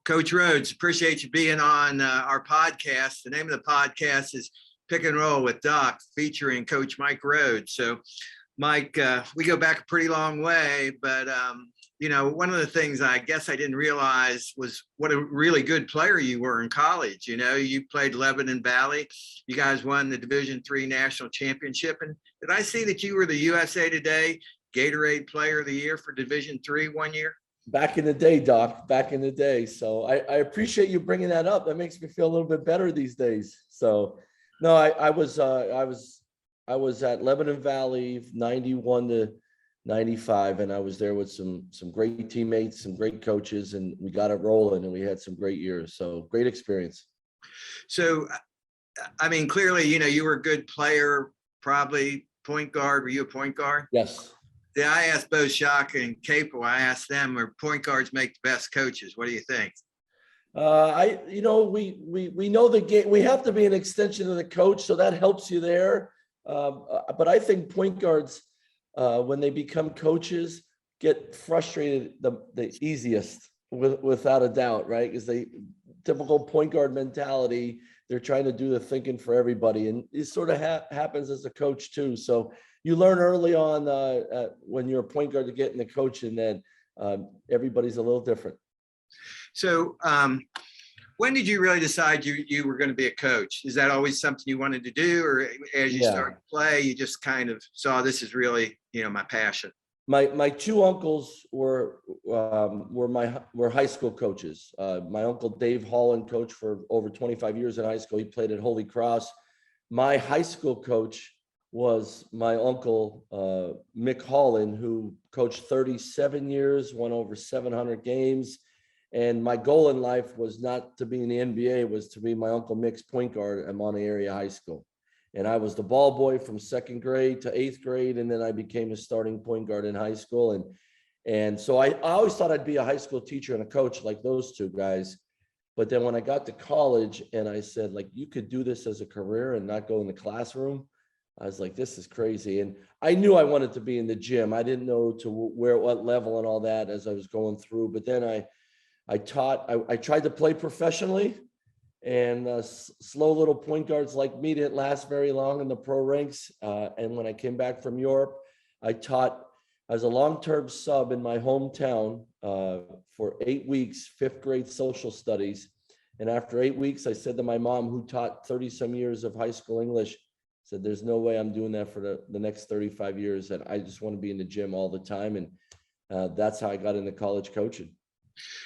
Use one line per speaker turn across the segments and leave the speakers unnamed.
Coach Rhoades, appreciate you being on our podcast. The name of the podcast is Pick and Roll with Doc, featuring Coach Mike Rhoades. So, Mike, we go back a pretty long way, but one of the things I guess I didn't realize was what a really good player you were in college. You played Lebanon Valley. You guys won the Division III National Championship. And did I see that you were the USA Today Gatorade Player of the Year for Division III one year?
Back in the day, Doc, back in the day. So I appreciate you bringing that up. That makes me feel a little bit better these days. So no, I was at Lebanon Valley 91 to 95, and I was there with some great teammates, some great coaches, and we got it rolling, and we had some great years. So great experience.
So, I mean, clearly, you were a good player, probably point guard. Were you a point guard?
Yes.
Yeah, I asked both Shaka and Capo. I asked them, where point guards make the best coaches. What do you think?
We know the game. We have to be an extension of the coach, so that helps you there. But I think point guards, when they become coaches, get frustrated the easiest, without a doubt, right? Because typical point guard mentality, they're trying to do the thinking for everybody, and it sort of happens as a coach too. So you learn early on when you're a point guard to get in the coaching that everybody's a little different.
So when did you really decide you were going to be a coach? Is that always something you wanted to do, or as you started to play, you just kind of saw this is really, my passion?
My two uncles were high school coaches. My uncle Dave Holland coached for over 25 years in high school. He played at Holy Cross. My high school coach was my uncle Mick Holland, who coached 37 years, won over 700 games. And my goal in life was not to be in the NBA, was to be my Uncle Mick's point guard at Monterey Area High School. And I was the ball boy from 2nd grade to 8th grade. And then I became a starting point guard in high school. And so I always thought I'd be a high school teacher and a coach like those two guys. But then when I got to college and I said, like, you could do this as a career and not go in the classroom, I was like, this is crazy. And I knew I wanted to be in the gym. I didn't know what level and all that as I was going through. But then I tried to play professionally, and slow little point guards like me didn't last very long in the pro ranks. And when I came back from Europe, I taught as a long-term sub in my hometown for 8 weeks, 5th grade social studies. And after 8 weeks, I said to my mom, who taught 30 some years of high school English, said, there's no way I'm doing that for the next 35 years. And I just want to be in the gym all the time. And that's how I got into college coaching.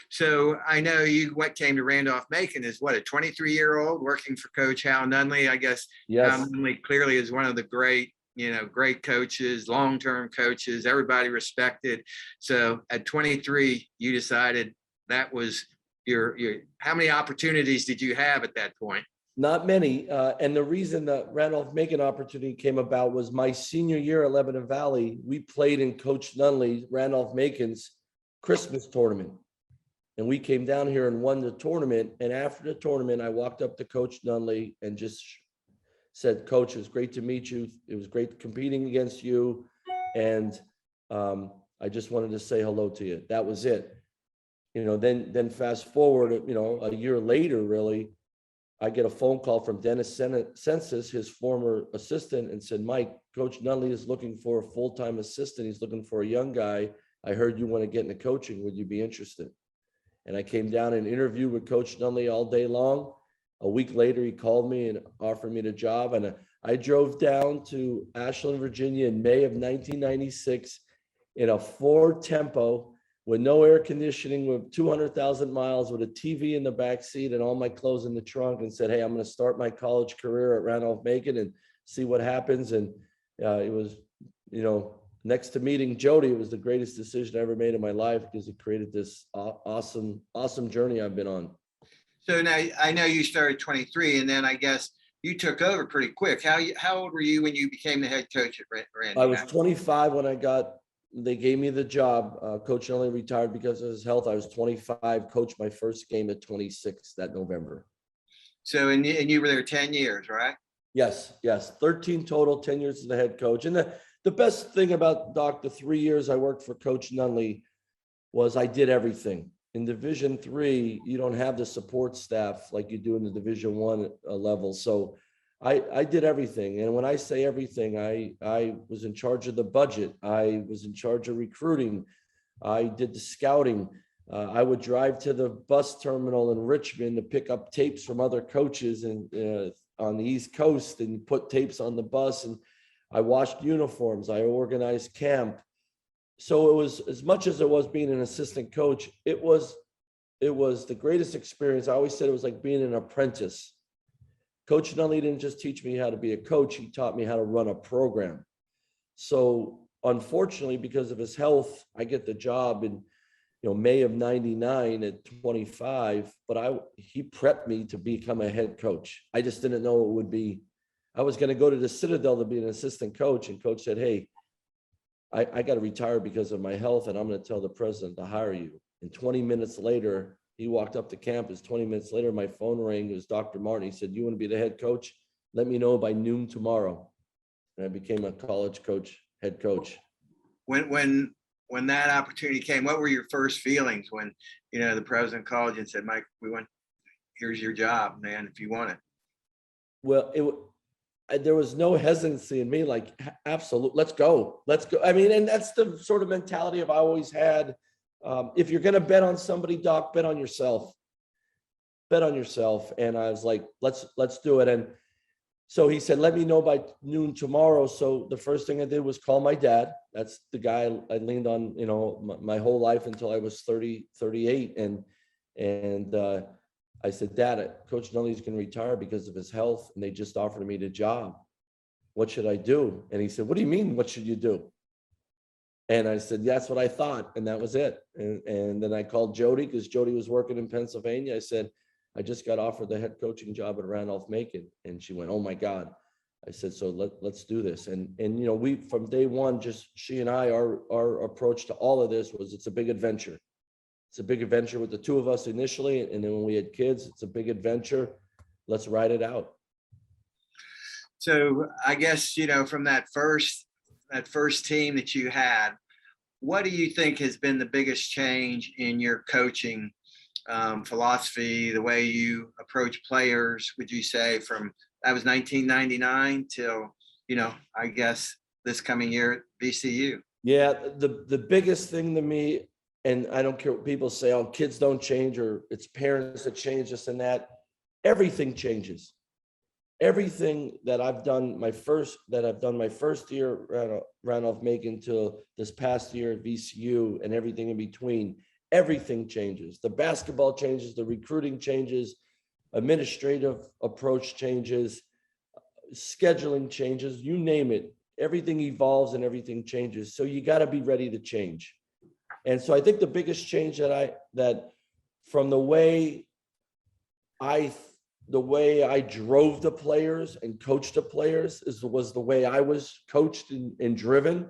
So I know you came to Randolph Macon as what, a 23-year-old working for Coach Hal Nunley. I guess
yes.
Hal Nunley clearly is one of the great coaches, long-term coaches, everybody respected. So at 23, you decided that was your how many opportunities did you have at that point?
Not many. And the reason the Randolph Macon opportunity came about was my senior year at Lebanon Valley. We played in Coach Nunley, Randolph Macon's Christmas tournament. And we came down here and won the tournament. And after the tournament, I walked up to Coach Nunley and just said, Coach, it was great to meet you. It was great competing against you. And I just wanted to say hello to you. That was it. Then fast forward, a year later, really, I get a phone call from Dennis Census, his former assistant, and said, Mike, Coach Nunley is looking for a full-time assistant. He's looking for a young guy. I heard you want to get into coaching. Would you be interested? And I came down and interviewed with Coach Nunley all day long. A week later, he called me and offered me the job. And I drove down to Ashland, Virginia in May of 1996 in a Ford Tempo with no air conditioning, with 200,000 miles, with a TV in the back seat and all my clothes in the trunk, and said, hey, I'm going to start my college career at Randolph Macon and see what happens. And it was, next to meeting Jody, it was the greatest decision I ever made in my life, because it created this awesome journey I've been on.
So now I know you started 23, and then I guess you took over pretty quick. How old were you when you became the head coach at Randy?
I was 25 when they gave me the job. Coach Nunley retired because of his health. I was 25, coached my first game at 26 that November.
So, and you were there 10 years, right?
Yes. 13 total, 10 years as the head coach. And the best thing about, Doc, the 3 years I worked for Coach Nunley was I did everything. in Division III, you don't have the support staff like you do in the Division I level. So I did everything. And when I say everything, I was in charge of the budget. I was in charge of recruiting. I did the scouting. I would drive to the bus terminal in Richmond to pick up tapes from other coaches and on the East Coast and put tapes on the bus. And I washed uniforms. I organized camp. So it was, as much as it was being an assistant coach, it was the greatest experience. I always said it was like being an apprentice. Coach Nunley didn't just teach me how to be a coach, he taught me how to run a program. So unfortunately, because of his health, I get the job in May of '99 at 25, but he prepped me to become a head coach. I just didn't know it would be. I was going to go to the Citadel to be an assistant coach, and coach said, hey, I got to retire because of my health, and I'm going to tell the president to hire you. And 20 minutes later, he walked up to campus. 20 minutes later, my phone rang. It was Dr. Martin. He said, you want to be the head coach? Let me know by noon tomorrow. And I became a college coach, head coach.
When that opportunity came, what were your first feelings when, the president called you and said, Mike, here's your job, man, if you want it?
Well, there was no hesitancy in me, like, absolutely, let's go. I mean, and that's the sort of mentality I've always had. If you're going to bet on somebody, Doc, bet on yourself. Bet on yourself. And I was like, let's do it. And so he said, let me know by noon tomorrow. So the first thing I did was call my dad. That's the guy I leaned on, my whole life until I was 38. And I said, Dad, Coach Nunley's going to retire because of his health, and they just offered me the job. What should I do? And he said, what do you mean, what should you do? And I said, that's what I thought. And that was it. And then I called Jody, because Jody was working in Pennsylvania. I said, I just got offered the head coaching job at Randolph Macon. And she went, oh my God. I said, so let's do this. And we, from day one, just she and I, our approach to all of this was, it's a big adventure. It's a big adventure with the two of us initially. And then when we had kids, it's a big adventure. Let's ride it out.
So I guess, from that first team that you had, what do you think has been the biggest change in your coaching philosophy, the way you approach players, would you say, from that was 1999 till, I guess this coming year at VCU? Yeah,
the biggest thing to me, and I don't care what people say, oh, kids don't change, or it's parents that change this and that. Everything changes. Everything that I've done my first year at Randolph Macon till this past year at VCU, and everything in between, everything changes. The basketball changes, the recruiting changes, administrative approach changes, scheduling changes, you name it. Everything evolves and everything changes. So you got to be ready to change. And so I think the biggest change that from the way I drove the players and coached the players was the way I was coached and driven.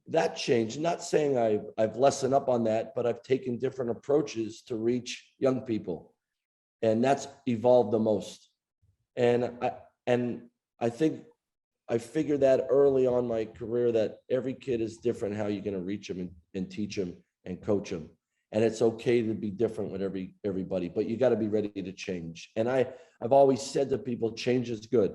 That changed. Not saying I've lessened up on that, but I've taken different approaches to reach young people, and that's evolved the most. And I think I figured that early on in my career, that every kid is different, how you're going to reach them and teach them and coach them. And it's okay to be different with everybody, but you got to be ready to change. And I've always said to people, change is good.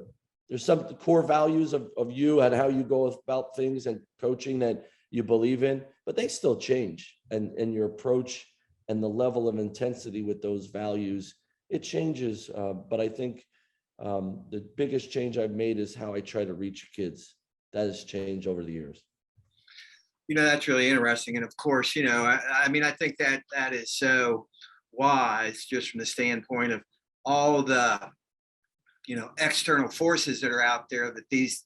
There's some core values of you and how you go about things and coaching that you believe in, but they still change. And your approach and the level of intensity with those values, it changes. But I think the biggest change I've made is how I try to reach kids. That has changed over the years.
That's really interesting. And of course, I think that is so wise, just from the standpoint of all the, external forces that are out there that these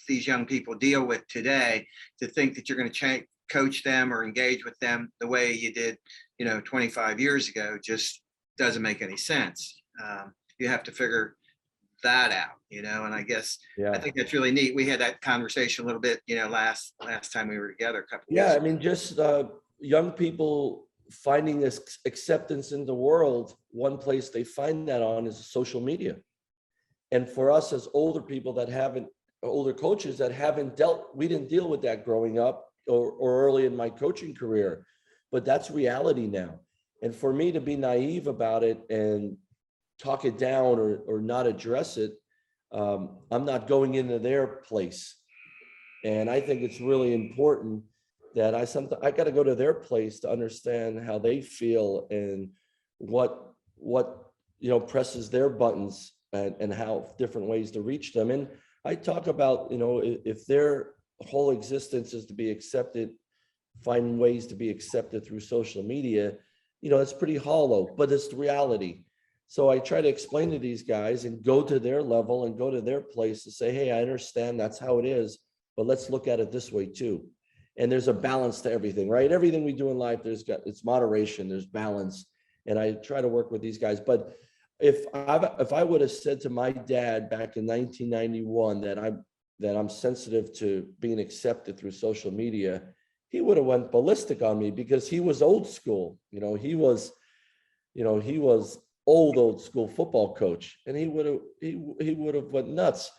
young people deal with today, to think that you're going to coach them or engage with them the way you did, 25 years ago, just doesn't make any sense. You have to figure that out, and I guess, yeah. I think that's really neat. We had that conversation a little bit, last time we were together a couple of weeks ago.
I mean, just young people finding this acceptance in the world, one place they find that on is social media. And for us as older people older coaches that we didn't deal with that growing up or early in my coaching career, but that's reality now. And for me to be naive about it and talk it down or not address it, I'm not going into their place. And I think it's really important that I got to go to their place to understand how they feel and what presses their buttons, and how different ways to reach them. And I talk about, if their whole existence is to be accepted, find ways to be accepted through social media, it's pretty hollow, but it's the reality. So I try to explain to these guys and go to their level and go to their place to say, hey, I understand that's how it is, but let's look at it this way too. And there's a balance to everything, right? Everything we do in life, it's moderation, there's balance. And I try to work with these guys. But if I would have said to my dad back in 1991 that I'm sensitive to being accepted through social media, he would have went ballistic on me, because he was old school. He was old school football coach, and he would have went nuts.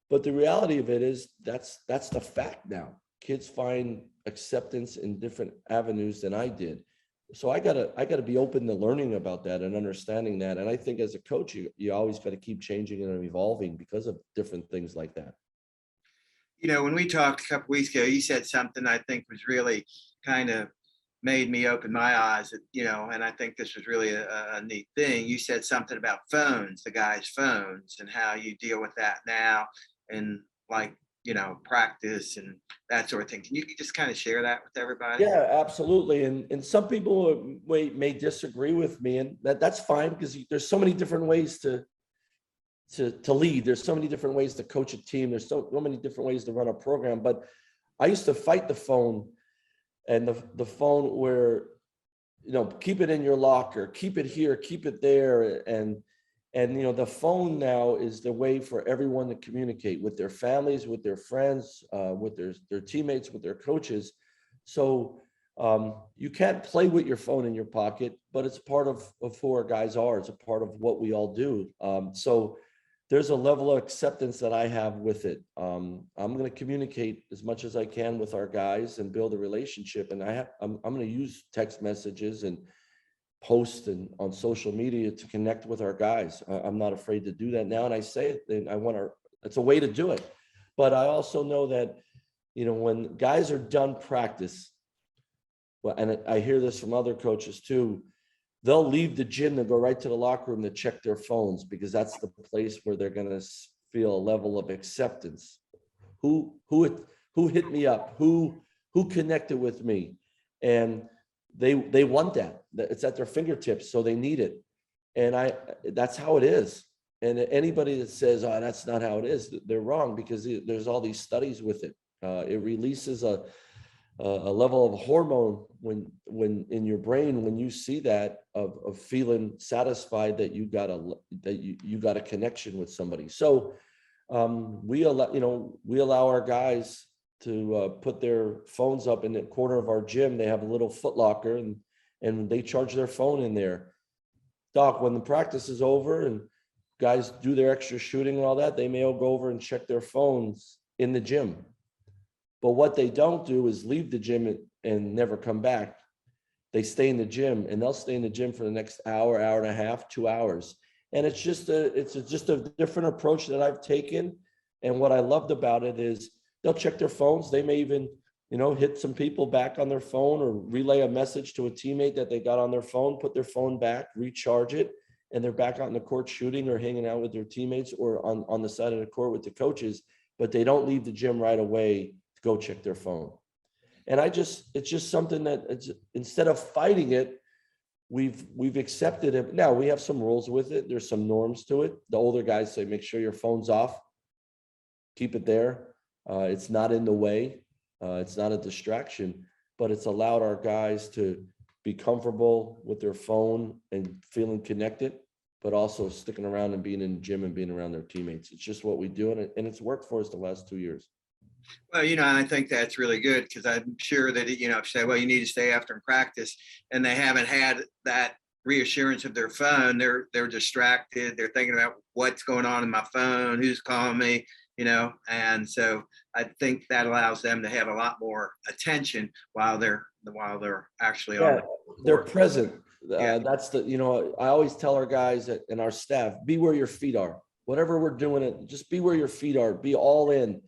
But the reality of it is that's the fact now. Kids find acceptance in different avenues than I did. So I gotta be open to learning about that and understanding that. And I think as a coach, you always got to keep changing and evolving because of different things like that.
When we talked a couple weeks ago, you said something I think was really kind of made me open my eyes, and I think this was really a neat thing. You said something about phones, the guys' phones, and how you deal with that now, and practice and that sort of thing. Can you just kind of share that with everybody?
Yeah, absolutely. And some people may disagree with me, and that's fine, because there's so many different ways to lead. There's so many different ways to coach a team. There's so many different ways to run a program. But I used to fight the phone, and the phone where, keep it in your locker, keep it here, keep it there. And the phone now is the way for everyone to communicate with their families, with their friends, with their teammates, with their coaches. So you can't play with your phone in your pocket, but it's part of who our guys are. It's a part of what we all do. So there's a level of acceptance that I have with it. I'm going to communicate as much as I can with our guys and build a relationship. And I'm going to use text messages and post and on social media to connect with our guys. I'm not afraid to do that now. And I say it, and it's a way to do it. But I also know that, when guys are done practice, well, and I hear this from other coaches too, they'll leave the gym to go right to the locker room to check their phones, because that's the place where they're going to feel a level of acceptance. Who hit me up? Who connected with me? And they want that. It's at their fingertips, so they need it. And that's how it is. And anybody that says, oh, that's not how it is, they're wrong, because there's all these studies with it. It releases a level of hormone when in your brain, when you see that, of feeling satisfied that you got a connection with somebody. So we allow our guys to put their phones up in the corner of our gym. They have a little foot locker, and they charge their phone in there. Doc, when the practice is over and guys do their extra shooting and all that, they may all go over and check their phones in the gym. But what they don't do is leave the gym and never come back. They stay in the gym, and they'll stay in the gym for the next hour, hour and a half, 2 hours. And it's just a different approach that I've taken. And what I loved about it is they'll check their phones. They may even, hit some people back on their phone, or relay a message to a teammate that they got on their phone, put their phone back, recharge it, and they're back out in the court shooting or hanging out with their teammates, or on the side of the court with the coaches. But they don't leave the gym right away to go check their phone. And it's just something that instead of fighting it, we've accepted it. Now we have some rules with it. There's some norms to it. The older guys say, make sure your phone's off, keep it there. It's not in the way. It's not a distraction, but it's allowed our guys to be comfortable with their phone and feeling connected, but also sticking around and being in the gym and being around their teammates. It's just what we do. And it's worked for us the last 2 years.
Well, I think that's really good, because I'm sure that, if you say, well, you need to stay after practice, and they haven't had that reassurance of their phone, they're distracted. They're thinking about what's going on in my phone, who's calling me, and so I think that allows them to have a lot more attention while they're actually on.
They're present.
Yeah.
That's I always tell our guys and our staff, be where your feet are. Whatever we're doing, just be where your feet are, be all in.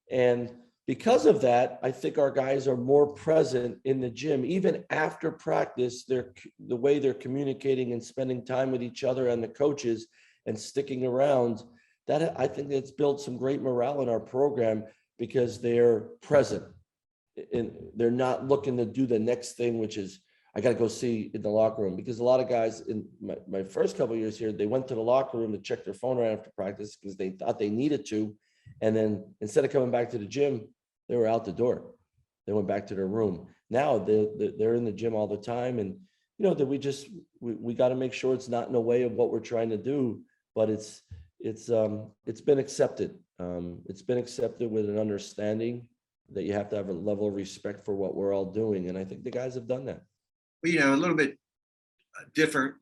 And because of that, I think our guys are more present in the gym, even after practice. The way they're communicating and spending time with each other and the coaches and sticking around, that I think it's built some great morale in our program because they're present and they're not looking to do the next thing, which is I got to go see in the locker room. Because a lot of guys in my first couple of years here, they went to the locker room to check their phone right after practice because they thought they needed to. And then instead of coming back to the gym, they were out the door. They went back to their room. Now they're in the gym all the time. And, that we got to make sure it's not in the way of what we're trying to do, but it's been accepted. It's been accepted with an understanding that you have to have a level of respect for what we're all doing. And I think the guys have done that.
Well, a little bit different,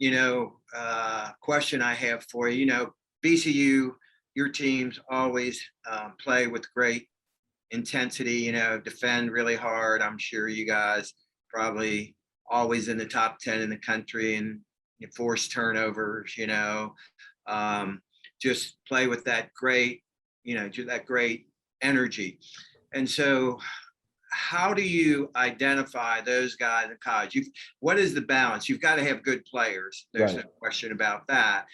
question I have for you. BCU, your teams always play with great intensity, defend really hard. I'm sure you guys probably always in the top 10 in the country and you force turnovers, just play with that great, that great energy. And so how do you identify those guys in college? What is the balance? You've got to have good players. There's
Right.
no question about that.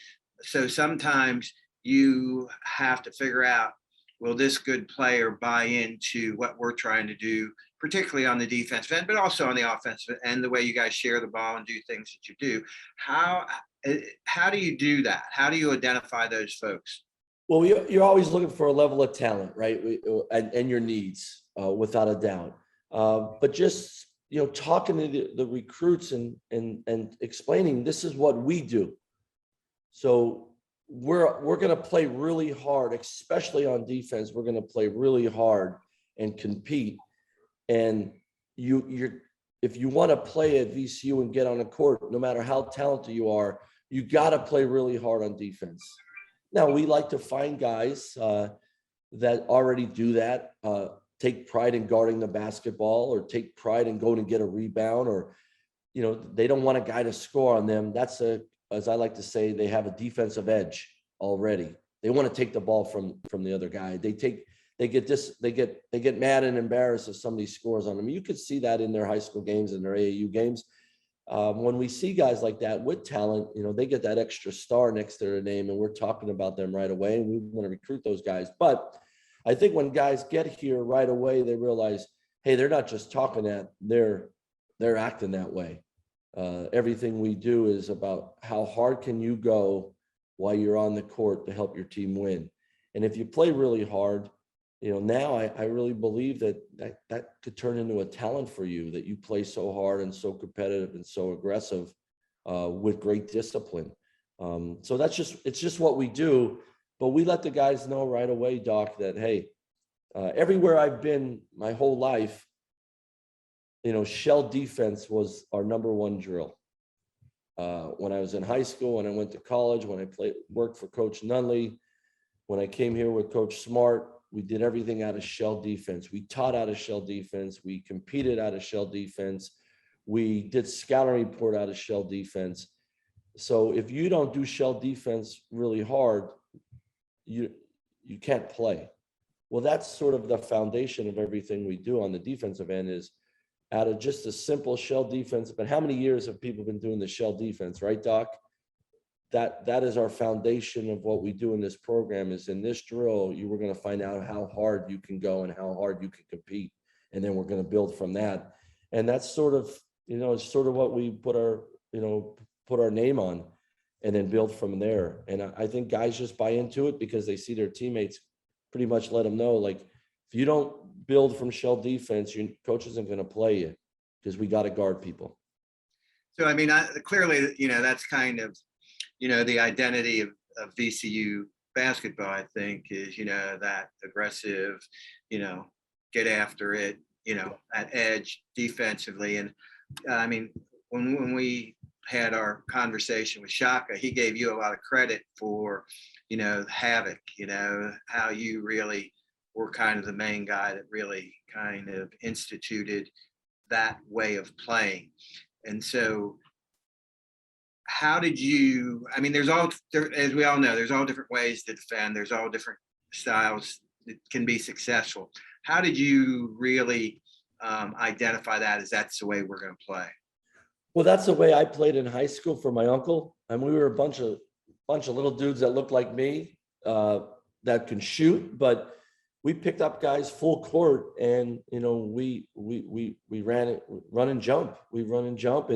So sometimes you have to figure out, will this good player buy into what we're trying to do, particularly on the defensive end, but also on the offensive end, the way you guys share the ball and do things that you do. How do you do that? How do you identify those folks?
Well, you're always looking for a level of talent, right? And your needs, without a doubt. But just, talking to the recruits and explaining this is what we do. So we're going to play really hard, especially on defense. We're going to play really hard and compete. And if you want to play at VCU and get on a court, no matter how talented you are, you got to play really hard on defense. Now, we like to find guys that already do that, take pride in guarding the basketball or take pride in going to get a rebound, or, they don't want a guy to score on them. That's as I like to say, they have a defensive edge already. They want to take the ball from the other guy. They get mad and embarrassed if somebody scores on them. You could see that in their high school games and their AAU games. When we see guys like that with talent, they get that extra star next to their name, and we're talking about them right away, and we want to recruit those guys. But I think when guys get here right away, they realize, hey, they're not just talking that, they're acting that way. Everything we do is about how hard can you go while you're on the court to help your team win. And if you play really hard, now I really believe that could turn into a talent for you, that you play so hard and so competitive and so aggressive with great discipline. So it's just what we do. But we let the guys know right away, Doc, that, hey, everywhere I've been my whole life, shell defense was our number one drill. When I was in high school, when I went to college, when I worked for Coach Nunley, when I came here with Coach Smart, we did everything out of shell defense. We taught out of shell defense. We competed out of shell defense. We did scouting report out of shell defense. So if you don't do shell defense really hard, you can't play. Well, that's sort of the foundation of everything we do on the defensive end, is out of just a simple shell defense. But how many years have people been doing the shell defense, right, Doc? That is our foundation of what we do in this program. Is in this drill, you were going to find out how hard you can go and how hard you can compete. And then we're going to build from that. And that's sort of, it's sort of what we put our name on, and then build from there. And I think guys just buy into it because they see their teammates pretty much let them know, like, if you don't build from shell defense, your coach isn't going to play you, because we got to guard people.
So, clearly, that's kind of, the identity of VCU basketball, I think, is, that aggressive, get after it, that edge defensively. And when we had our conversation with Shaka, he gave you a lot of credit for, havoc, how you really were kind of the main guy that really kind of instituted that way of playing. And so how did you, I mean, as we all know, there's all different ways to defend. There's all different styles that can be successful. How did you really identify that as that's the way we're going to play?
Well, that's the way I played in high school for my uncle. And we were a bunch of little dudes that looked like me, that can shoot, but we picked up guys full court, and we run and jump. We run and jump,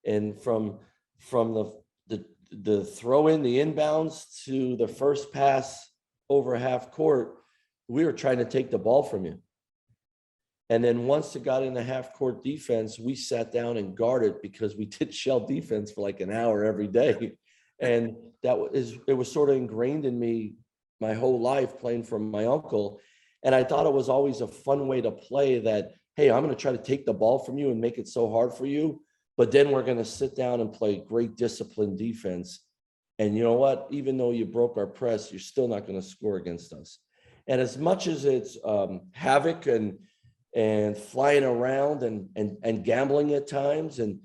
and from the throw in, the inbounds to the first pass over half court, we were trying to take the ball from you. And then once it got into half court defense, we sat down and guarded, because we did shell defense for like an hour every day. And it was sort of ingrained in me my whole life, playing for my uncle. And I thought it was always a fun way to play, that, hey, I'm going to try to take the ball from you and make it so hard for you, but then we're going to sit down and play great disciplined defense. And you know what? Even though you broke our press, you're still not going to score against us. And as much as it's havoc and flying around and gambling at times, and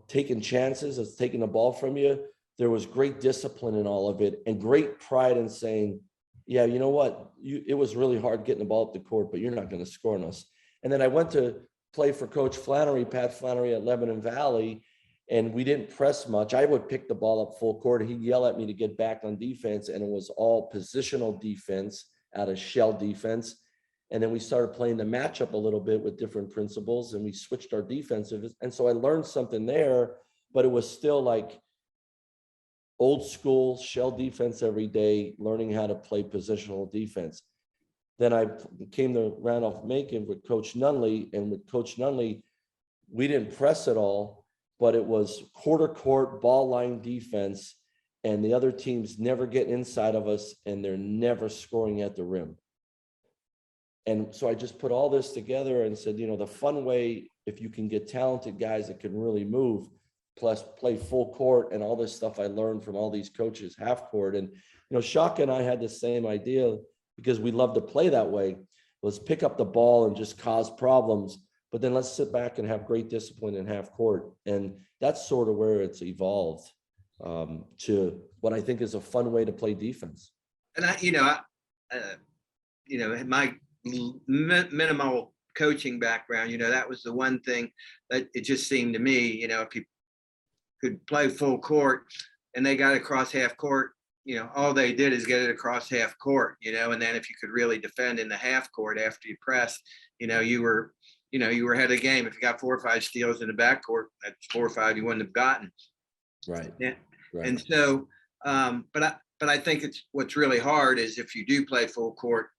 taking chances of taking the ball from you, there was great discipline in all of it, and great pride in saying, yeah, you know what, it was really hard getting the ball up the court, but you're not going to score on us. And then I went to play for Coach Flannery, Pat Flannery, at Lebanon Valley, and we didn't press much. I would pick the ball up full court, and he'd yell at me to get back on defense, and it was all positional defense out of shell defense. And then we started playing the matchup a little bit with different principles, and we switched our defensive. And so I learned something there, but it was still like old school shell defense every day, learning how to play positional defense. Then I came to Randolph Macon with Coach Nunley, and with Coach Nunley, we didn't press at all, but it was quarter court ball line defense, and the other teams never get inside of us, and they're never scoring at the rim. And so I just put all this together and said, the fun way, if you can get talented guys that can really move, plus play full court, and all this stuff I learned from all these coaches, half court. And, Shaka and I had the same idea, because we love to play that way. Let's pick up the ball and just cause problems, but then let's sit back and have great discipline in half court. And that's sort of where it's evolved to what I think is a fun way to play defense.
And my minimal coaching background, that was the one thing that it just seemed to me, if you could play full court and they got across half court, all they did is get it across half court, and then if you could really defend in the half court after you pressed, you were ahead of the game. If you got 4 or 5 steals in the backcourt, that's 4 or 5 you wouldn't have gotten.
Right.
Yeah.
Right.
And so, but I think what's really hard is if you do play full court,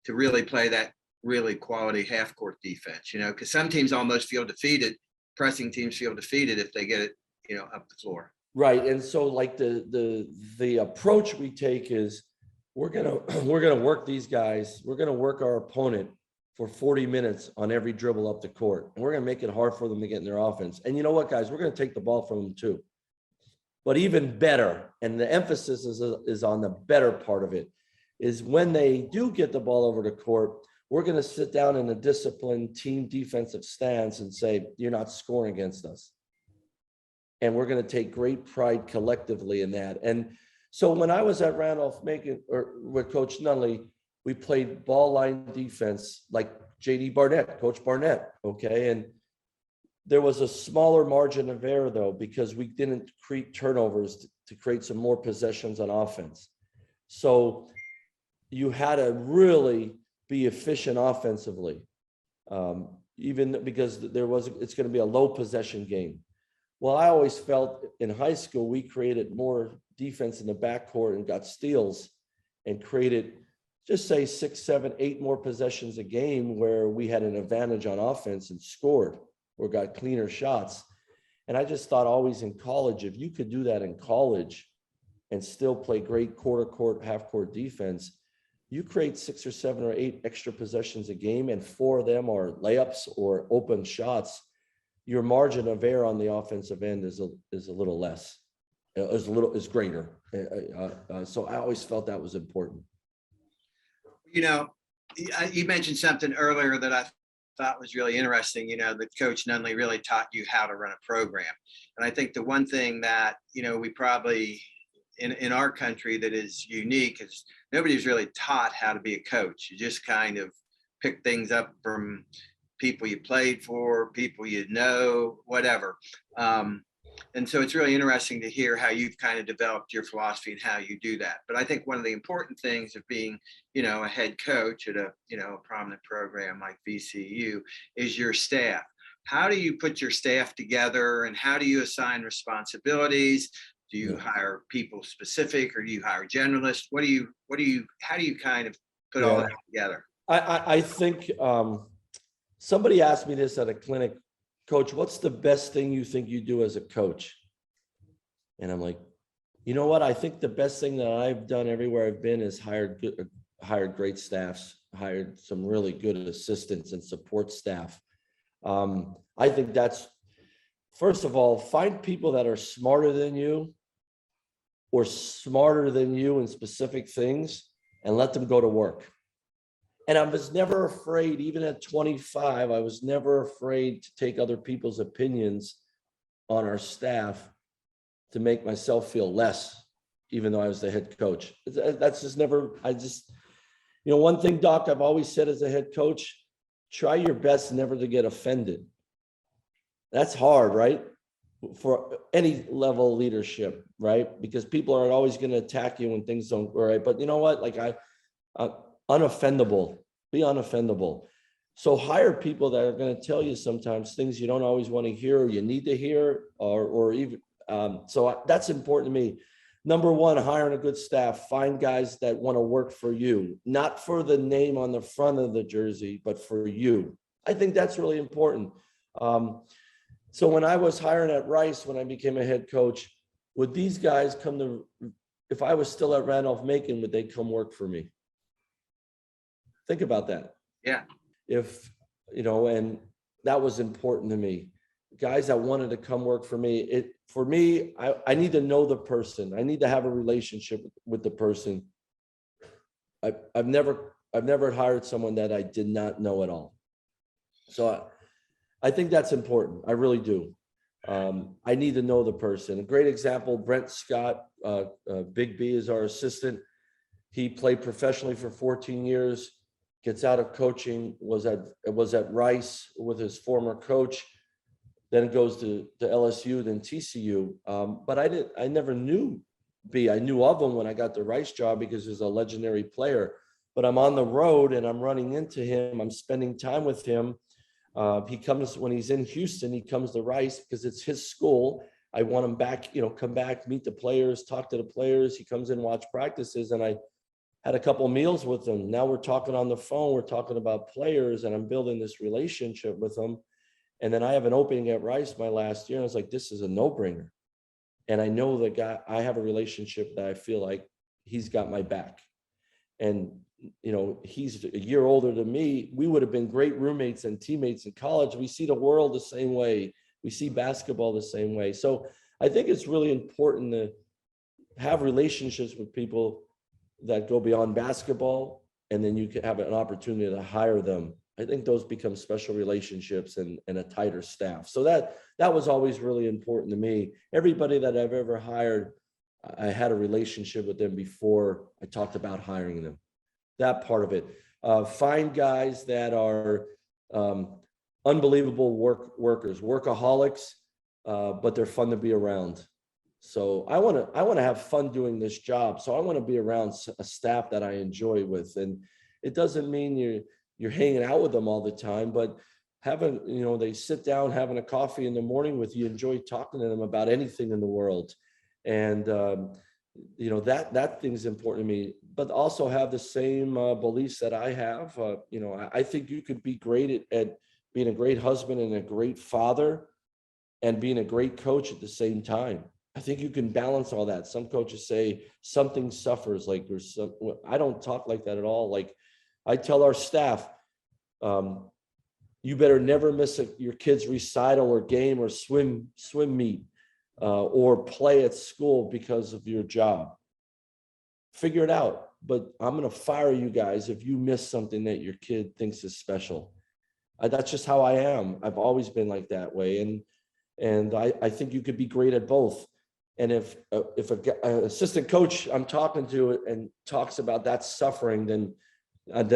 to really play that really quality half court defense, because some teams almost feel defeated. Pressing teams feel defeated if they get it, up the floor.
Right. And so like the approach we take is we're gonna work these guys. We're gonna work our opponent for 40 minutes on every dribble up the court, and we're gonna make it hard for them to get in their offense. And you know what, guys, we're gonna take the ball from them too. But even better, and the emphasis is on the better part of it, is when they do get the ball over the court, we're going to sit down in a disciplined team defensive stance and say, you're not scoring against us. And we're going to take great pride collectively in that. And so when I was at Randolph Macon, or with Coach Nunley, we played ball line defense like JD Barnett, Coach Barnett, okay? And there was a smaller margin of error, though, because we didn't create turnovers to create some more possessions on offense. So you had to really be efficient offensively, even because it's going to be a low possession game. Well, I always felt in high school, we created more defense in the backcourt and got steals and created, just say 6, 7, 8 more possessions a game where we had an advantage on offense and scored or got cleaner shots. And I just thought always in college, if you could do that in college and still play great quarter court, half court defense, you create 6 or 7 or 8 extra possessions a game, and 4 of them are layups or open shots. Your margin of error on the offensive end is a little less, is greater. So I always felt that was important.
You mentioned something earlier that I thought was really interesting, the coach Nunley really taught you how to run a program. And I think the one thing that, we probably in our country that is unique is nobody's really taught how to be a coach. You just kind of pick things up from people you played for, people whatever. And so it's really interesting to hear how you've kind of developed your philosophy and how you do that. But I think one of the important things of being, a head coach at a prominent program like VCU is your staff. How do you put your staff together, and how do you assign responsibilities? Do you hire people specific, or do you hire generalists? How do you kind of put all that together?
I think somebody asked me this at a clinic, Coach, what's the best thing you think you do as a coach? And I'm like, you know what? I think the best thing that I've done everywhere I've been is hired great staffs, hired some really good assistants and support staff. I think that's, first of all, find people that are smarter than you or smarter than you in specific things and let them go to work. And I was never afraid, even at 25, I was never afraid to take other people's opinions on our staff to make myself feel less, even though I was the head coach. That's just never, one thing, Doc, I've always said as a head coach, try your best never to get offended. That's hard, right? For any level of leadership, right? Because people are always going to attack you when things don't go right. But you know what? Like unoffendable, be unoffendable. So hire people that are going to tell you sometimes things you don't always want to hear or you need to hear, or even, so that's important to me. Number one, hiring a good staff, find guys that want to work for you, not for the name on the front of the jersey, but for you. I think that's really important. So when I was hiring at Rice, when I became a head coach, would these guys if I was still at Randolph Macon, would they come work for me? Think about that.
Yeah.
And that was important to me. Guys that wanted to come work for me. I need to know the person. I need to have a relationship with the person. I've never hired someone that I did not know at all. So I think that's important. I really do. I need to know the person. A great example, Brent Scott, Big B is our assistant. He played professionally for 14 years, gets out of coaching, was at Rice with his former coach, then goes to LSU, then TCU. But I never knew B. I knew of him when I got the Rice job because he's a legendary player. But I'm on the road and I'm running into him. I'm spending time with him. He comes when he's in Houston, he comes to Rice because it's his school. I want him back, come back, meet the players, talk to the players. He comes in, watch practices, and I had a couple of meals with him. Now we're talking on the phone. We're talking about players, and I'm building this relationship with him. And then I have an opening at Rice my last year, and I was like, this is a no-brainer. And I know the guy, I have a relationship that I feel like he's got my back. And he's a year older than me. We would have been great roommates and teammates in college. We see the world the same way. We see basketball the same way. So I think it's really important to have relationships with people that go beyond basketball, and then you can have an opportunity to hire them. I think those become special relationships and a tighter staff. So that was always really important to me. Everybody that I've ever hired, I had a relationship with them before I talked about hiring them. That part of it. Find guys that are unbelievable workers, workaholics, but they're fun to be around. So I want to have fun doing this job. So I want to be around a staff that I enjoy with. And it doesn't mean you're hanging out with them all the time, but they sit down having a coffee in the morning with you, enjoy talking to them about anything in the world. And that thing's important to me, but also have the same beliefs that I have. I think you could be great at being a great husband and a great father and being a great coach at the same time. I think you can balance all that. Some coaches say something suffers, like I don't talk like that at all. Like I tell our staff, you better never miss your kid's recital or game or swim meet. Or play at school because of your job. Figure it out. But I'm going to fire you guys if you miss something that your kid thinks is special. That's just how I am. I've always been like that way. And I think you could be great at both. And if an assistant coach I'm talking to and talks about that suffering, then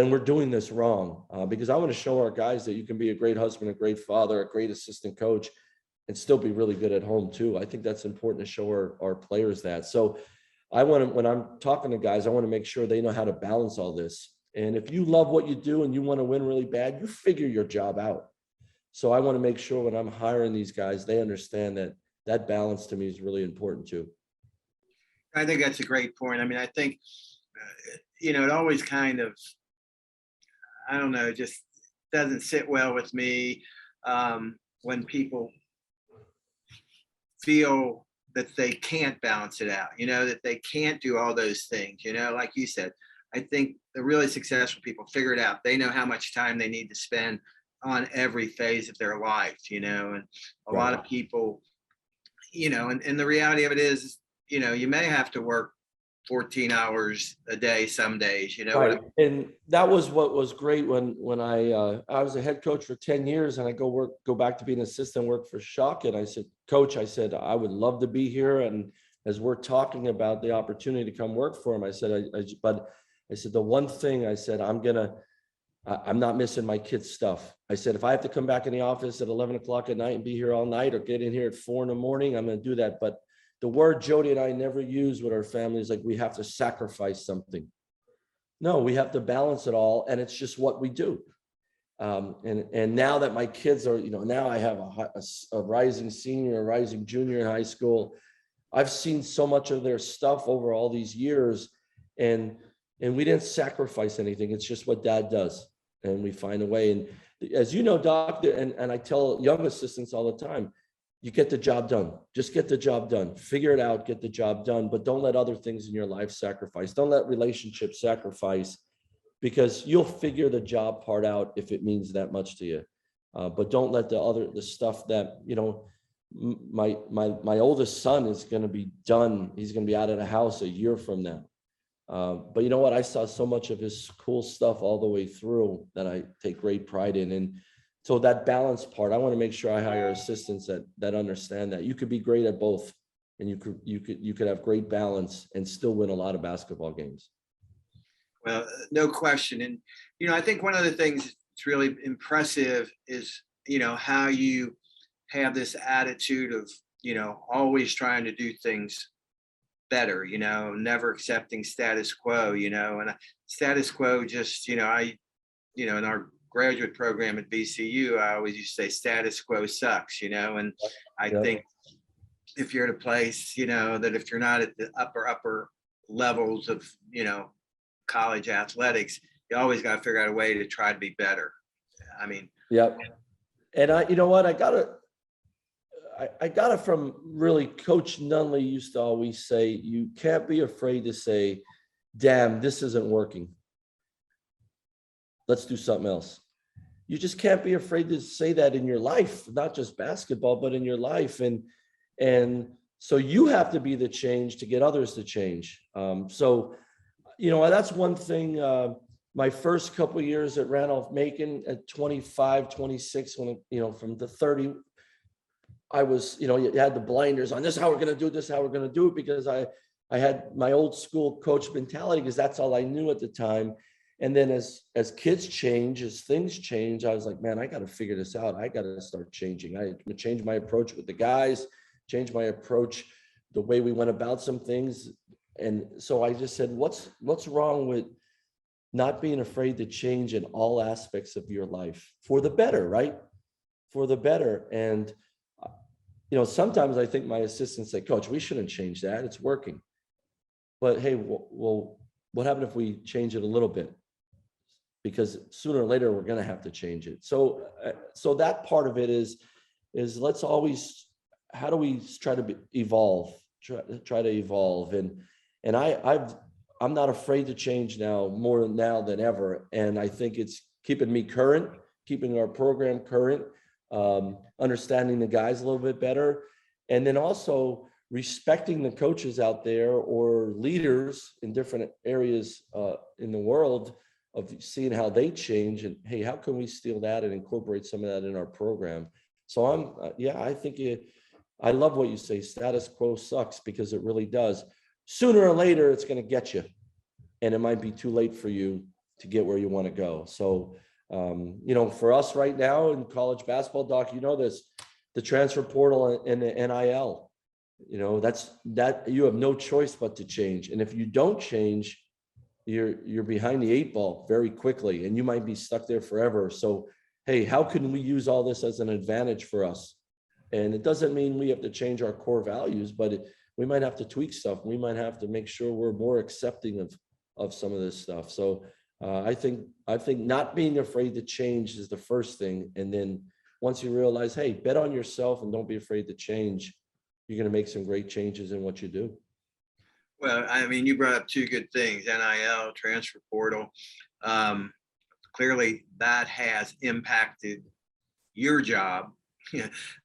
we're doing this wrong. Because I want to show our guys that you can be a great husband, a great father, a great assistant coach, and still be really good at home too. I think that's important to show our players that. So I want to, when I'm talking to guys, I want to make sure they know how to balance all this. And if you love what you do and you want to win really bad, you figure your job out. So I want to make sure when I'm hiring these guys, they understand that balance to me is really important too.
I think that's a great point. I mean, I think, it always kind of, I don't know, just doesn't sit well with me when people feel that they can't balance it out, that they can't do all those things, like you said. I think the really successful people figure it out. They know how much time they need to spend on every phase of their life, and a lot of people, and the reality of it is, you may have to work 14 hours a day some days,
Right. And that was what was great when I was a head coach for 10 years and I go back to being an assistant, work for Shock. And I said, Coach, I said, I would love to be here. And as we're talking about the opportunity to come work for him, I said, but I said, the one thing I said, I'm not missing my kids' stuff. I said, if I have to come back in the office at 11 o'clock at night and be here all night or get in here at 4 in the morning, I'm going to do that. But the word Jody and I never use with our family is like, we have to sacrifice something. No, we have to balance it all. And it's just what we do. And now that my kids are, now I have a rising senior, a rising junior in high school. I've seen so much of their stuff over all these years, and we didn't sacrifice anything. It's just what dad does. And we find a way. And as you know, Doc, and I tell young assistants all the time, you get the job done. Just get the job done. Figure it out, get the job done, but don't let other things in your life sacrifice. Don't let relationships sacrifice, because you'll figure the job part out if it means that much to you. But don't let the stuff that, my oldest son is going to be done. He's going to be out of the house a year from now. But you know what? I saw so much of his cool stuff all the way through that I take great pride in. And so that balance part, I want to make sure I hire assistants that understand that you could be great at both, and you could have great balance and still win a lot of basketball games.
Well, no question. And, I think one of the things that's really impressive is, how you have this attitude of, always trying to do things better, never accepting status quo, and status quo just, in our graduate program at VCU, I always used to say status quo sucks, and I think if you're at a place, that if you're not at the upper levels of, college athletics, you always got to figure out a way to try to be better. I mean,
yep. And I got it from really Coach Nunley used to always say, you can't be afraid to say, damn, this isn't working. Let's do something else. You just can't be afraid to say that in your life, not just basketball, but in your life. And so you have to be the change to get others to change. So, that's one thing. My first couple of years at Randolph Macon at 25, 26, when, from the 30, I was, you had the blinders on. This is how we're going to do it. This is how we're going to do it, because I had my old school coach mentality, because that's all I knew at the time. And then as kids change, as things change, I was like, man, I got to figure this out. I got to start changing. I changed my approach with the guys, changed my approach, the way we went about some things. And so I just said, what's wrong with not being afraid to change in all aspects of your life for the better, right? For the better. And, sometimes I think my assistants say, Coach, we shouldn't change that. It's working. But hey, well, what happened if we change it a little bit? Because sooner or later, we're going to have to change it. So that part of it is let's always, how do we try to evolve, try to evolve. And I'm not afraid to change now, more now than ever. And I think it's keeping me current, keeping our program current, understanding the guys a little bit better. And then also respecting the coaches out there or leaders in different areas in the world of seeing how they change, and hey, how can we steal that and incorporate some of that in our program? So I think I love what you say. Status quo sucks, because it really does. Sooner or later, it's going to get you, and it might be too late for you to get where you want to go. So, for us right now in college basketball, Doc, this, the transfer portal and the NIL, that you have no choice but to change. And if you don't change, you're behind the 8 ball very quickly, and you might be stuck there forever. So, hey, how can we use all this as an advantage for us? And it doesn't mean we have to change our core values, but we might have to tweak stuff. We might have to make sure we're more accepting of some of this stuff. So I think not being afraid to change is the first thing. And then once you realize, hey, bet on yourself and don't be afraid to change, you're going to make some great changes in what you do.
Well, I mean, you brought up 2 good things: NIL, transfer portal. Clearly, that has impacted your job,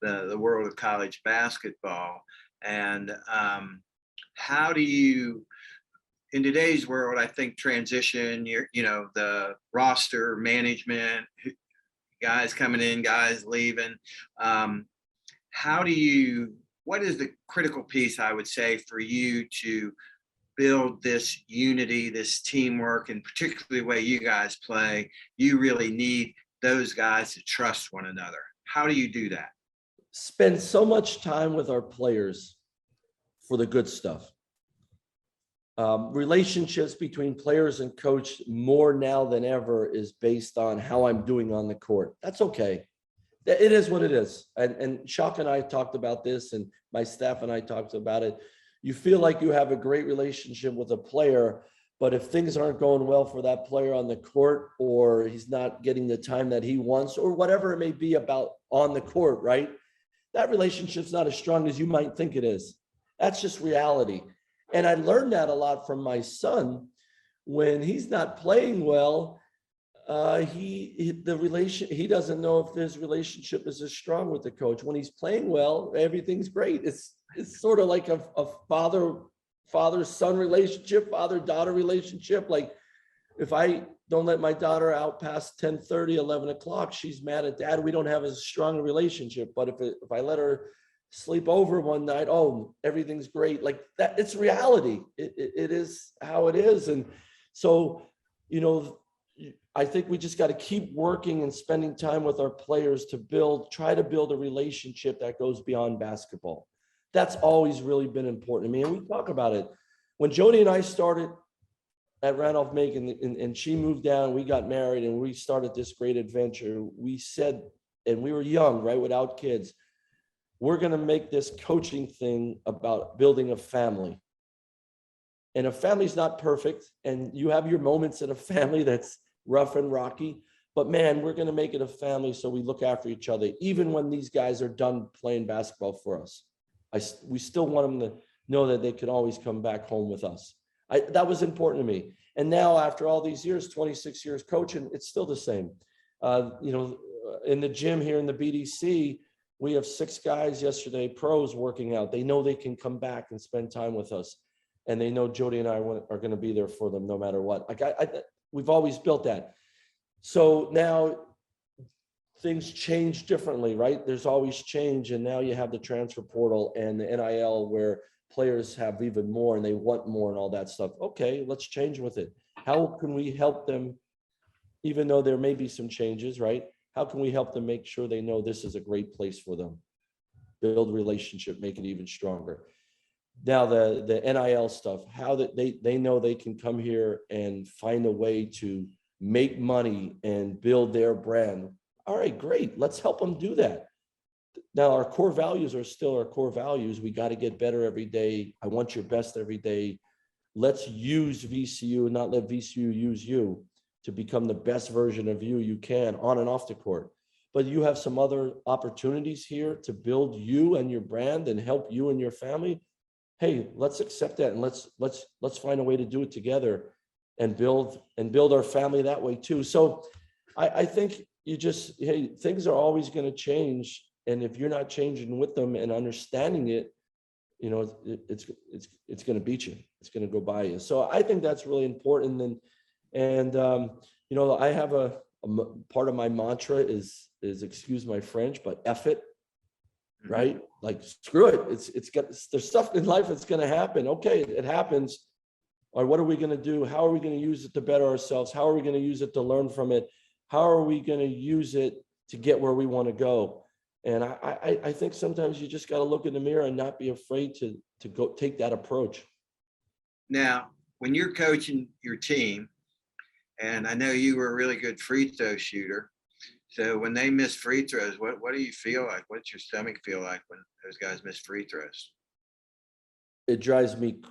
the world of college basketball. And how do you, in today's world, I think transition, the roster management, guys coming in, guys leaving. What is the critical piece, I would say, for you to build this unity, this teamwork, and particularly the way you guys play? You really need those guys to trust one another. How do you do that?
Spend so much time with our players for the good stuff. Relationships between players and coach more now than ever is based on how I'm doing on the court. That's okay. It is what it is. And Chuck and I talked about this, and my staff and I talked about it. You feel like you have a great relationship with a player, but if things aren't going well for that player on the court, or he's not getting the time that he wants, or whatever it may be about on the court, right? That relationship's not as strong as you might think it is. That's just reality. And I learned that a lot from my son. When he's not playing well, he doesn't know if his relationship is as strong with the coach. When he's playing well, everything's great. It's sort of like a father-son relationship, father-daughter relationship. Like, if I don't let my daughter out past 10:30, 11 o'clock, she's mad at dad. We don't have as strong a relationship. But if I let her sleep over one night, oh, everything's great. Like that, it's reality. It is how it is. And so, I think we just got to keep working and spending time with our players to try to build a relationship that goes beyond basketball. That's always really been important to me. And we talk about it. When Jody and I started at Randolph Macon, and she moved down, we got married, and we started this great adventure. We said, and we were young, right, without kids, we're going to make this coaching thing about building a family. And a family's not perfect, and you have your moments in a family that's rough and rocky, but man, we're going to make it a family so we look after each other. Even when these guys are done playing basketball for us, we still want them to know that they can always come back home with us. That was important to me. And now, after all these years, 26 years coaching, it's still the same. In the gym here in the BDC, we have 6 guys yesterday, pros, working out. They know they can come back and spend time with us. And they know Jody and I are going to be there for them no matter what. We've always built that. So now things change differently, right? There's always change. And now you have the transfer portal and the NIL, where players have even more and they want more and all that stuff. Okay, let's change with it. How can we help them, even though there may be some changes, right? How can we help them make sure they know this is a great place for them? Build a relationship, make it even stronger. Now the NIL stuff, how that they know they can come here and find a way to make money and build their brand. All right, great. Let's help them do that. Now, our core values are still our core values. We got to get better every day. I want your best every day. Let's use VCU and not let VCU use you to become the best version of you can on and off the court. But you have some other opportunities here to build you and your brand and help you and your family. Hey, let's accept that, and let's find a way to do it together and build our family that way too. So I think things are always going to change. And if you're not changing with them and understanding it, it's going to beat you. It's going to go by you. So I think that's really important. And I have part of my mantra is excuse my French, but F it, right? Like, screw it. There's stuff in life that's going to happen. Okay, it happens. Or what are we going to do? How are we going to use it to better ourselves? How are we going to use it to learn from it? How are we going to use it to get where we want to go? And I think sometimes you just got to look in the mirror and not be afraid to go take that approach.
Now, when you're coaching your team, and I know you were a really good free throw shooter, so when they miss free throws, what do you feel like? What's your stomach feel like when those guys miss free throws?
It drives me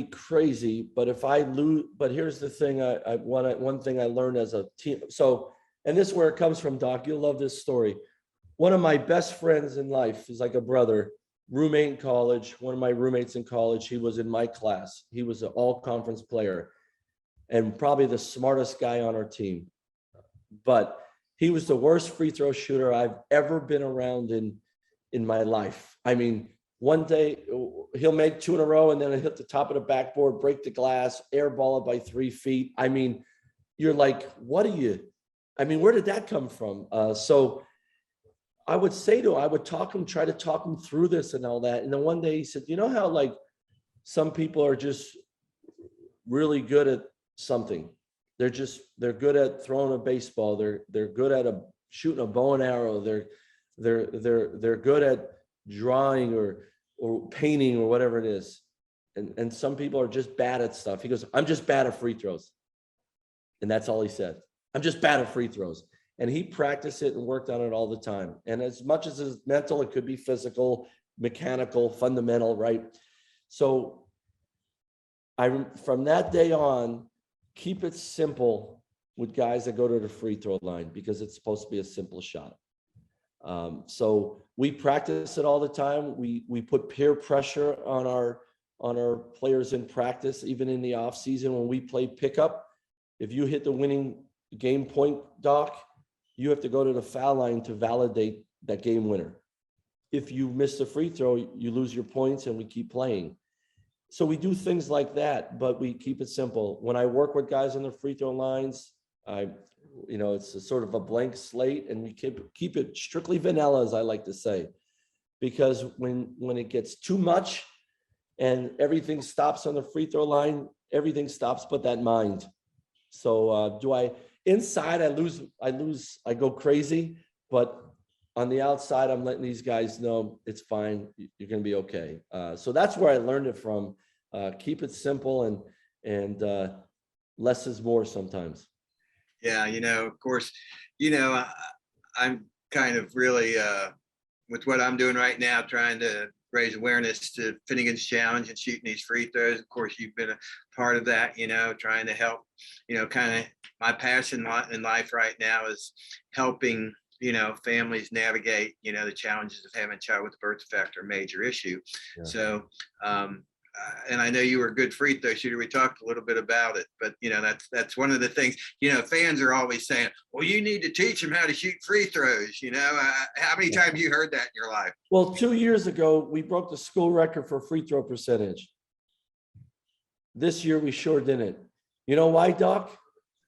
crazy. But if I lose, but here's the thing, one thing I learned as a team. So, and this is where it comes from, Doc. You'll love this story. One of my best friends in life is like a brother, roommate in college. One of my roommates in college, he was in my class. He was an all-conference player and probably the smartest guy on our team. But he was the worst free throw shooter I've ever been around in my life. I mean, one day he'll make 2 in a row and then he'll hit the top of the backboard, break the glass, airball it by 3 feet. I mean, you're like, where did that come from? So I would say to him, I would try to talk him through this and all that. And then one day he said, you know how like some people are just really good at something. They're good at throwing a baseball. They're good at shooting a bow and arrow. They're good at drawing or painting or whatever it is. And some people are just bad at stuff. He goes, I'm just bad at free throws. And that's all he said. I'm just bad at free throws. And he practiced it and worked on it all the time. And as much as it's mental, it could be physical, mechanical, fundamental, right? So from that day on, keep it simple with guys that go to the free throw line because it's supposed to be a simple shot. So we practice it all the time. We put peer pressure on our players in practice, even in the off season when we play pickup. If you hit the winning game point, Doc, you have to go to the foul line to validate that game winner. If you miss the free throw, you lose your points and we keep playing. So we do things like that, but we keep it simple. When I work with guys on the free throw lines, it's a sort of a blank slate and we keep it strictly vanilla, as I like to say, because when it gets too much and everything stops on the free throw line, everything stops but that mind. So inside I go crazy, but on the outside, I'm letting these guys know it's fine. You're going to be okay. So that's where I learned it from. Keep it simple and less is more sometimes.
Yeah. Of course, I'm kind of really, with what I'm doing right now, trying to raise awareness to Finnegans challenge and shooting these free throws. Of course, you've been a part of that, trying to help, kind of my passion in life right now is helping, families navigate, the challenges of having a child with a birth defect or major issue. Yeah. So, and I know you were a good free throw shooter. We talked a little bit about it, but that's one of the things, fans are always saying, well, you need to teach them how to shoot free throws. How many times you heard that in your life?
Well, 2 years ago, we broke the school record for free throw percentage. This year, we sure didn't. You know why, Doc?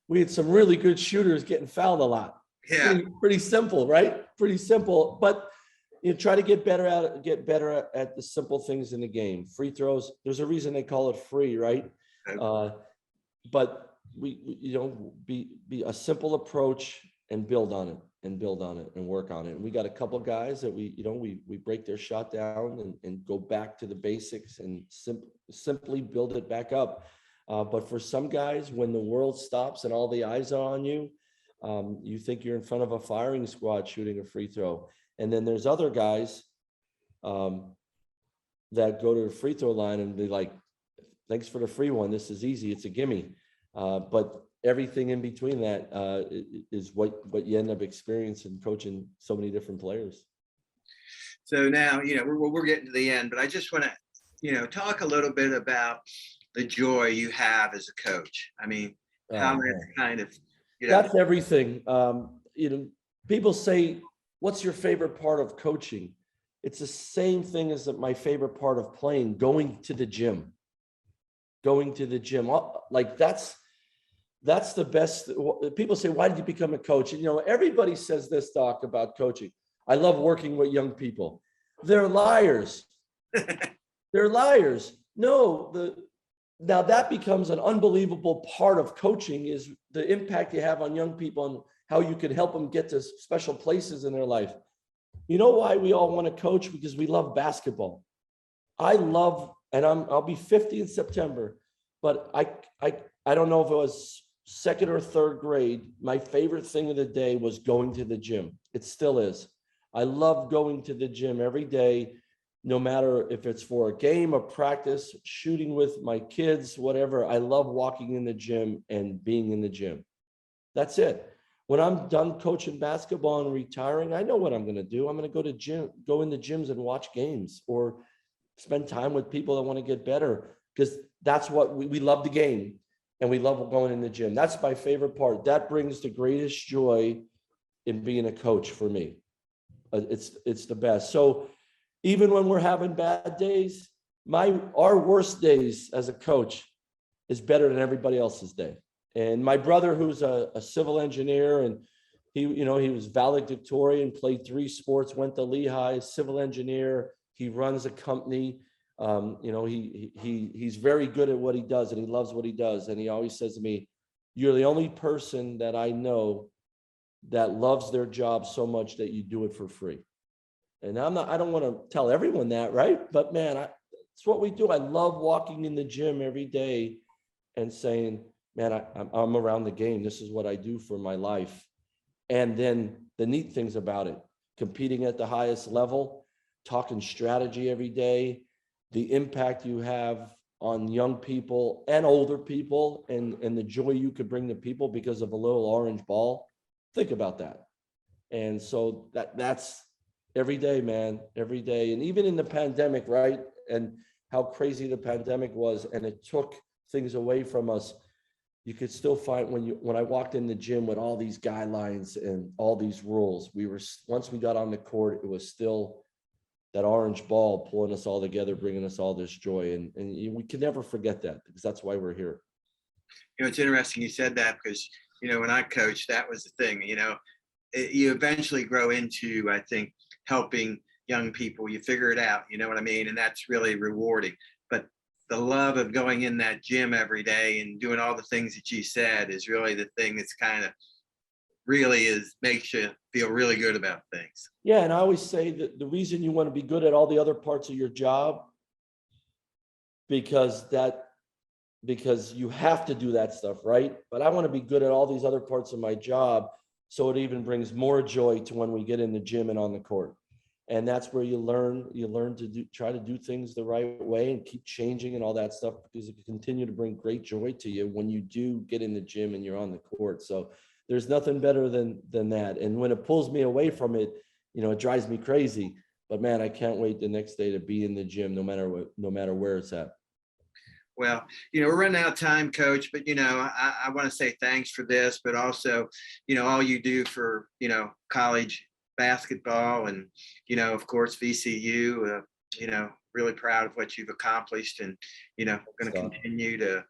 We had some really good shooters getting fouled a lot.
Yeah.
Pretty simple, right? Pretty simple, but try to get better at the simple things in the game. Free throws, there's a reason they call it free, right? Okay. But be a simple approach and build on it and work on it. And we got a couple of guys that we break their shot down and go back to the basics and simply build it back up. But for some guys, when the world stops and all the eyes are on you, you think you're in front of a firing squad shooting a free throw. And then there's other guys that go to the free throw line and be like, thanks for the free one. This is easy. It's a gimme. But everything in between that is what you end up experiencing coaching so many different players.
So now, we're getting to the end, but I just want to, talk a little bit about the joy you have as a coach. I mean, how that's kind of,
That's everything. People say, what's your favorite part of coaching? It's the same thing as my favorite part of playing, going to the gym. Like that's the best. People say, why did you become a coach? And, everybody says this, Doc, about coaching. I love working with young people. They're liars. They're liars. No, now that becomes an unbelievable part of coaching, is the impact you have on young people and how you can help them get to special places in their life. You know why we all want to coach? Because we love basketball. And I'll be 50 in September, but I don't know if it was second or third grade. My favorite thing of the day was going to the gym. It still is. I love going to the gym every day, no matter if it's for a game, a practice, shooting with my kids, whatever. I love walking in the gym and being in the gym. That's it. When I'm done coaching basketball and retiring, I know what I'm going to do. I'm going to go in the gyms and watch games, or spend time with people that want to get better, because that's what we love, the game, and we love going in the gym. That's my favorite part. That brings the greatest joy in being a coach for me. It's the best. So even when we're having bad days, our worst days as a coach is better than everybody else's day. And my brother, who's a civil engineer, and he was valedictorian, played 3 sports, went to Lehigh, civil engineer. He runs a company. He's very good at what he does, and he loves what he does. And he always says to me, "You're the only person that I know that loves their job so much that you do it for free." And I don't want to tell everyone that, right? But man, it's what we do. I love walking in the gym every day and saying, man, I'm around the game. This is what I do for my life. And then the neat things about it, competing at the highest level, talking strategy every day, the impact you have on young people and older people, and the joy you could bring to people because of a little orange ball. Think about that. And so that's every day, man, every day. And even in the pandemic, right? And how crazy the pandemic was, and it took things away from us. You could still find when I walked in the gym with all these guidelines and all these rules, once we got on the court, it was still that orange ball pulling us all together, bringing us all this joy. And we can never forget that, because that's why we're here.
It's interesting you said that, because, when I coached, that was the thing, you eventually grow into, I think, helping young people. You figure it out, you know what I mean? And that's really rewarding. But the love of going in that gym every day and doing all the things that you said is really the thing that's kind of makes you feel really good about things.
Yeah. And I always say that the reason you want to be good at all the other parts of your job, because you have to do that stuff, right? But I want to be good at all these other parts of my job, so it even brings more joy to when we get in the gym and on the court. And that's where you learn to try to do things the right way and keep changing and all that stuff, because it can continue to bring great joy to you when you do get in the gym and you're on the court. So there's nothing better than that. And when it pulls me away from it, it drives me crazy. But man, I can't wait the next day to be in the gym, no matter where it's at.
Well, we're running out of time, Coach, but, I want to say thanks for this, but also, all you do for, college basketball and, of course, VCU, really proud of what you've accomplished, and, going to continue to,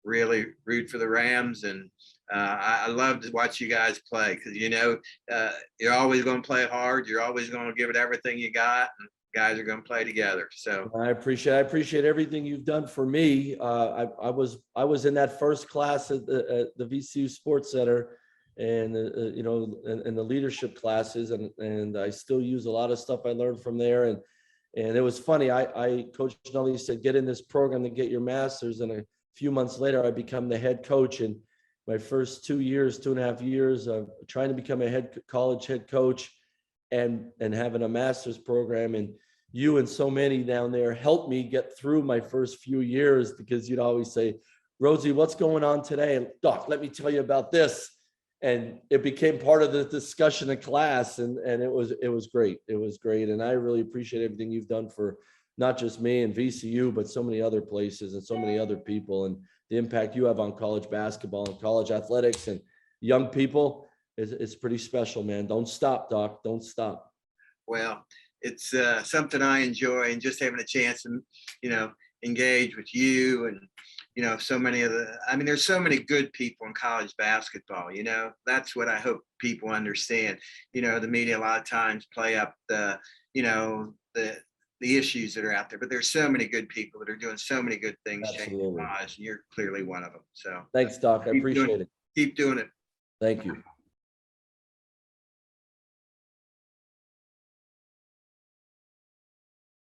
really root for the Rams. And I love to watch you guys play, because, you're always going to play hard. You're always going to give it everything you got. And guys are going to play together. So
I appreciate everything you've done for me. I was in that first class at the VCU Sports Center, and in the leadership classes, and I still use a lot of stuff I learned from there. And it was funny. Coach Nully said, get in this program to get your master's, and a few months later I become the head coach. And my first 2.5 years of trying to become a college head coach and having a master's program, and you and so many down there helped me get through my first few years, because you'd always say, Rhoadesy, what's going on today? And Doc, let me tell you about this. And it became part of the discussion in class, and it was great. It was great. And I really appreciate everything you've done for not just me and VCU, but so many other places and so many other people, and the impact you have on college basketball and college athletics and young people. It's pretty special, man. Don't stop, Doc. Don't stop.
Well, it's something I enjoy, and just having a chance to, engage with you and, so many of there's so many good people in college basketball, that's what I hope people understand. The media a lot of times play up the issues that are out there, but there's so many good people that are doing so many good things changing
Absolutely.
lives, and you're clearly one of them. So
Thanks, Doc. I
keep doing
appreciate it.
keep doing it.
Thank you.